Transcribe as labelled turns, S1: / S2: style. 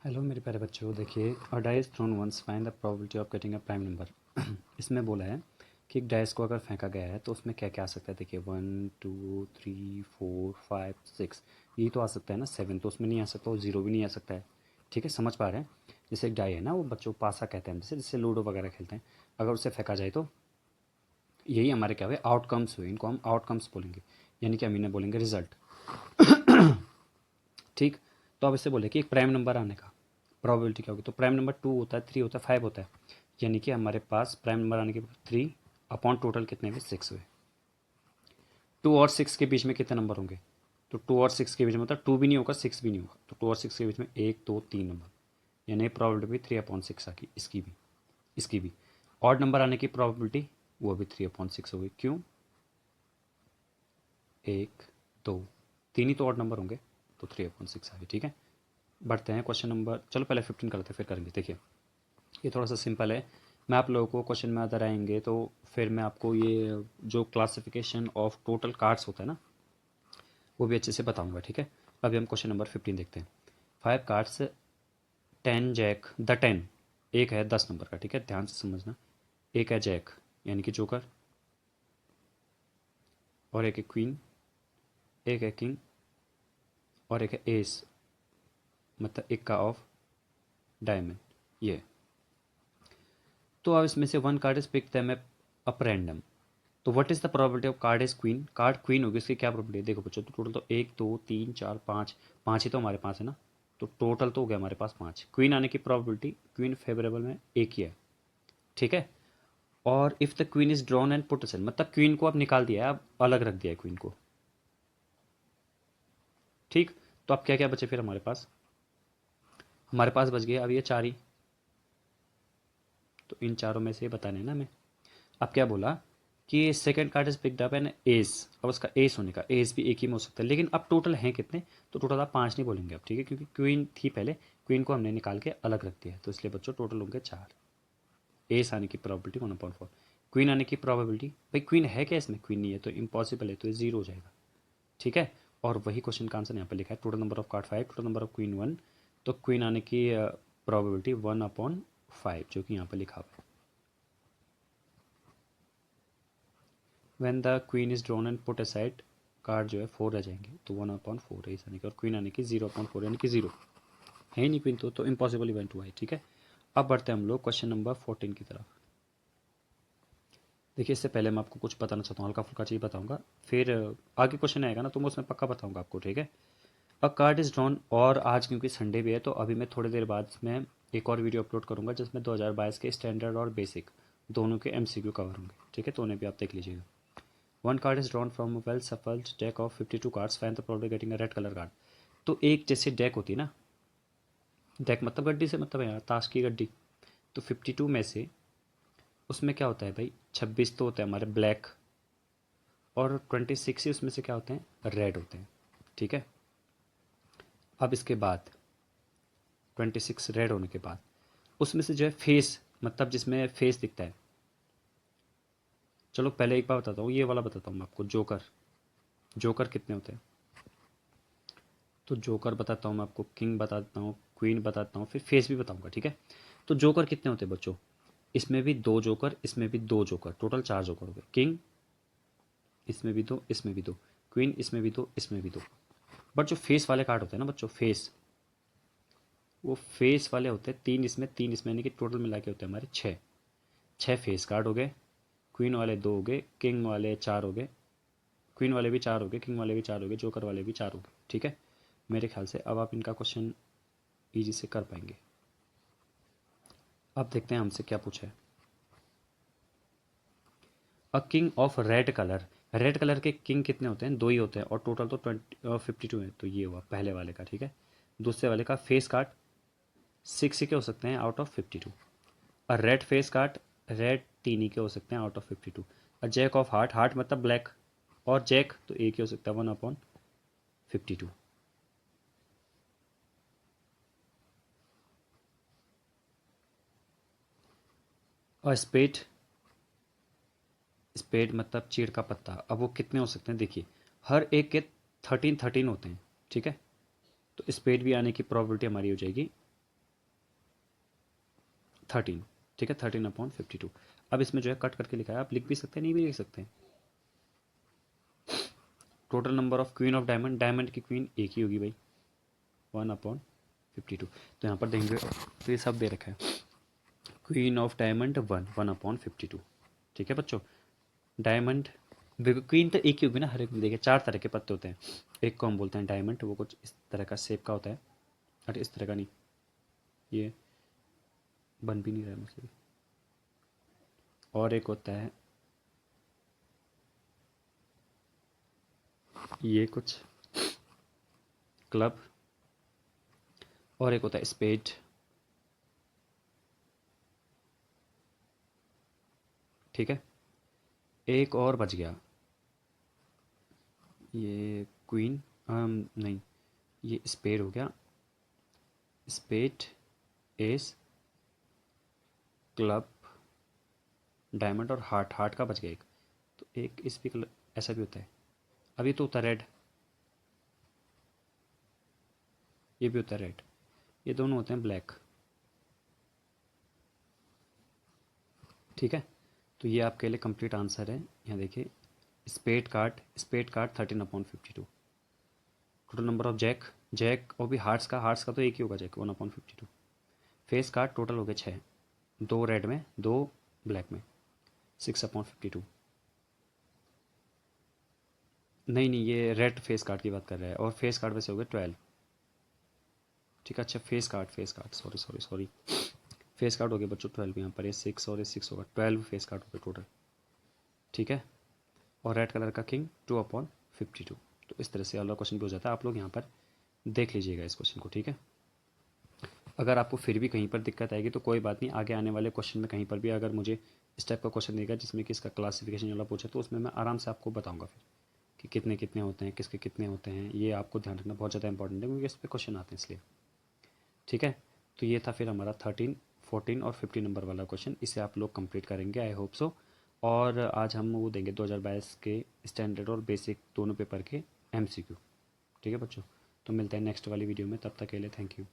S1: Hello मेरे प्यारे बच्चों, देखिए a dice thrown once find the probability of getting a prime number. इसमें बोला है कि एक डाइस को अगर फेंका गया है तो उसमें क्या क्या आ सकता है। देखिए 1 2 3 4 5 6, यही तो आ सकता है ना। 7 तो उसमें नहीं आ सकता और 0 भी नहीं आ सकता है। ठीक है, समझ पा रहे हैं। जैसे एक डाई है ना, वो बच्चों पासा कहते हैं, जैसे जैसे लूडो वगैरह खेलते हैं। अगर उसे फेंका जाए तो यही हमारे क्या हुए, आउटकम्स हुए। इनको हम आउटकम्स बोलेंगे, यानी कि हम इन्हें बोलेंगे रिजल्ट। ठीक। तो अब इससे बोले कि एक प्राइम नंबर आने का प्रोबेबिलिटी क्या होगी। तो प्राइम नंबर 2 होता है, 3 होता है, 5 होता है। यानी कि हमारे पास प्राइम नंबर आने के 3 अपॉन टोटल कितने हुए, 6 हुए। 2 और 6 के बीच में कितने नंबर होंगे। तो 2 और 6 के बीच में मतलब 2 भी नहीं होगा, 6 भी नहीं होगा। तो 2 और 6 के बीच में 1 2 3 नंबर, यानी प्रोबेबिलिटी भी 3/6 आ गई। इसकी भी ऑड नंबर आने की प्रोबेबिलिटी वो भी 3/6 हो गई। क्यों, 1 2 3 ही तो ऑड नंबर होंगे, तो 3/6 आ गई। ठीक है, बढ़ते हैं क्वेश्चन नंबर, चलो पहले 15 करते हैं फिर करेंगे। देखिए ये थोड़ा सा सिंपल है। मैं आप लोगों को क्वेश्चन में अदर आएंगे तो फिर मैं आपको ये जो क्लासिफिकेशन ऑफ टोटल कार्ड्स होता है ना, वो भी अच्छे से बताऊंगा। ठीक है, अभी हम क्वेश्चन नंबर 15 देखते हैं। 5 कार्ड्स, 10 जैक द 10। एक है 10 नंबर का, ठीक है, ध्यान से समझना। एक है जैक यानी कि जोकर, और एक है क्वीन, एक है किंग, और एक है एस, मतलब इक्का ऑफ डायमंड। ये तो अब इसमें से one card is pick them up random. तो what is the probability of card is queen. Card queen होगी, इसकी क्या प्रोबेबिलिटी है। देखो बच्चों, तो टोटल तो 1 2 3 4 5, 5 ही तो हमारे पास है ना। तो टोटल तो हो गया हमारे पास 5। क्वीन आने की प्रोबेबिलिटी, क्वीन फेवरेबल में एक ही है। ठीक है, और if the queen is drawn and put assessed, मतलब क्वीन को अब निकाल दिया है, अब अलग रख दिया है क्वीन को। ठीक, तो अब क्या क्या बचे फिर हमारे पास बच गया अब ये 4 ही। तो इन चारों में से बताने ना हमें। अब क्या बोला कि second card is picked up an S. अब उसका एस होने का, एस भी एक ही में हो सकता है, लेकिन अब टोटल हैं कितने। तो टोटल आप 5 नहीं बोलेंगे अब, ठीक है, क्योंकि क्वीन थी पहले, क्वीन को हमने निकाल के अलग रख दिया है, तो इसलिए बच्चों टोटल होंगे 4। एस आने की प्रोबेबिलिटी 1/4। क्वीन आने की प्रोबेबिलिटी, भाई क्वीन है क्या इसमें, क्वीन नहीं है तो इम्पॉसिबल है, तो ये 0 हो जाएगा। ठीक है, और वही क्वेश्चन का आंसर यहाँ पे लिखा है। Total number of card 5, total number of queen 1। तो क्वीन आने की प्रोबेबिलिटी 1/5, जो कि यहाँ पे लिखा हुआ है। When the queen is drawn and put aside, card जो है 4 रह जाएंगे, तो 1/4 है इस आने की, और क्वीन आने की 0/4 यानी कि 0 है ही नहीं क्वीन, तो इम्पॉसिबल इवेंट हुआ है। ठीक है, अब बढ़ते हैं हम लोग क्वेश्चन नंबर 14 की तरफ। देखिए इससे पहले मैं आपको कुछ बताना चाहता हूँ, हल्का फुल्का चीज़ बताऊंगा, फिर आगे क्वेश्चन आएगा ना तो मैं उसमें पक्का बताऊंगा आपको। ठीक है, अ कार्ड इज ड्रॉन, और आज क्योंकि संडे भी है तो अभी मैं थोड़ी देर बाद में एक और वीडियो अपलोड करूंगा जिसमें 2022 के स्टैंडर्ड और बेसिक दोनों के एमसीक्यू कवर होंगे। ठीक है, तो उन्हें भी आप देख लीजिएगा। One card is drawn from well shuffled deck of 52 cards, find the probability getting a red colour card. तो एक जैसे डेक होती है ना, डेक मतलब गड्डी से मतलब है यार, ताश की गड्डी। तो 52 में से उसमें क्या होता है भाई, 26 तो होते हैं हमारे ब्लैक, और 26 ही उसमें से क्या होते हैं, रेड होते हैं। ठीक है, अब इसके बाद 26 रेड होने के बाद उसमें से जो है फेस, मतलब जिसमें फेस दिखता है। चलो पहले एक बार बताता हूँ, ये वाला बताता हूँ मैं आपको, जोकर। जोकर कितने होते हैं, तो जोकर बताता हूँ मैं आपको, किंग बताता हूँ, क्वीन बताता हूँ, फिर फेस भी बताऊँगा। ठीक है, तो जोकर कितने होते हैं बच्चों, इसमें भी 2 जोकर, इसमें भी 2 जोकर, टोटल 4 जोकर हो गए। किंग इसमें भी 2, इसमें भी 2, क्वीन इसमें भी 2, इसमें भी 2। बट जो फेस वाले कार्ड होते हैं ना बच्चों, फेस, वो फेस वाले होते हैं 3 इसमें 3 इसमें, यानी कि टोटल मिला के होते हैं हमारे 6। 6 फेस कार्ड हो गए। क्वीन वाले 2 हो गए, किंग वाले 4 हो गए, क्वीन वाले भी 4 हो गए, किंग वाले भी 4 हो गए, जोकर वाले भी 4 हो गए। ठीक है, मेरे ख्याल से अब आप इनका क्वेश्चन ईजी से कर पाएंगे। अब देखते हैं हमसे क्या पूछा है। A king of red colour, red colour के किंग कितने होते हैं, 2 ही होते हैं, और टोटल तो 52 है। तो ये हुआ पहले वाले का। ठीक है, दूसरे वाले का फेस कार्ड 6 ही के हो सकते हैं आउट ऑफ 52। और रेड फेस कार्ड, रेड 3 ही के हो सकते हैं आउट ऑफ 52। और जैक ऑफ हार्ट, हार्ट मतलब ब्लैक, और जैक तो एक ही हो सकता है, 1/52। और स्पेड, स्पेड मतलब चीड़ का पत्ता, अब वो कितने हो सकते हैं, देखिए हर एक के 13 13 होते हैं। ठीक है, तो स्पेड भी आने की प्रोबेबिलिटी हमारी हो जाएगी 13, ठीक है, 13/52। अब इसमें जो है कट करके लिखा है, आप लिख भी सकते हैं, नहीं भी लिख सकते हैं। Total number of queen of diamond, diamond की क्वीन एक ही होगी भाई, 1/52। तो यहाँ पर देंगे तो ये सब दे रखा है, क्वीन ऑफ डायमंड 1/52, ठीक है बच्चों। डायमंड देखो क्वीन तो एक ही होगी ना, हर एक में देखिए 4 तरह के पत्ते होते हैं। एक को हम बोलते हैं डायमंड, वो कुछ इस तरह का शेप का होता है, अरे इस तरह का नहीं, ये बन भी नहीं रहा है मुझसे। और एक होता है ये कुछ क्लब, और एक होता है स्पेड, ठीक है। एक और बच गया, ये क्वीन, नहीं, ये स्पेड हो गया, स्पेड, एस, क्लब, डायमंड और हार्ट, हार्ट का बच गया एक, तो एक इस भी कलर ऐसा भी होता है। अभी तो होता है रेड, ये भी होता है रेड, ये दोनों होते हैं ब्लैक, ठीक है। तो ये आपके लिए कंप्लीट आंसर है। यहाँ देखिए, spade card, spade card 13/52। Total number of jack, jack और भी हार्ट्स का तो एक ही होगा जैक, 1/52। फेस कार्ड टोटल हो गए 6, 2 रेड में 2 ब्लैक में, 6/52। नहीं नहीं, ये रेड फेस कार्ड की बात कर रहा है, और फेस कार्ड वैसे हो गए 12, ठीक है। अच्छा face card sorry sorry sorry, face card हो गए बच्चों 12, यहाँ पर ये 6 और ये 6 होगा, 12 फेस कार्ड हो गए टोटल, ठीक है। और रेड कलर का किंग 2/52। तो इस तरह से अगला क्वेश्चन भी हो जाता है, आप लोग यहाँ पर देख लीजिएगा इस क्वेश्चन को, ठीक है। अगर आपको फिर भी कहीं पर दिक्कत आएगी तो कोई बात नहीं, आगे आने वाले क्वेश्चन में कहीं पर भी अगर मुझे इस टाइप का क्वेश्चन देगा जिसमें कि इसका क्लासिफिकेशन वाला पूछे, तो उसमें मैं आराम से आपको बताऊंगा फिर कि कितने कितने होते हैं, किसके कितने होते हैं, ये आपको ध्यान रखना बहुत ज़्यादा इंपॉर्टेंट है, क्योंकि इस पर क्वेश्चन आते हैं इसलिए, ठीक है। तो ये था फिर हमारा 13, 14 और 15 नंबर वाला क्वेश्चन, इसे आप लोग कंप्लीट करेंगे, आई होप सो। और आज हम वो देंगे 2022 के स्टैंडर्ड और बेसिक दोनों पेपर के MCQ, ठीक है बच्चों। तो मिलते हैं नेक्स्ट वाली वीडियो में, तब तक के लिए थैंक यू।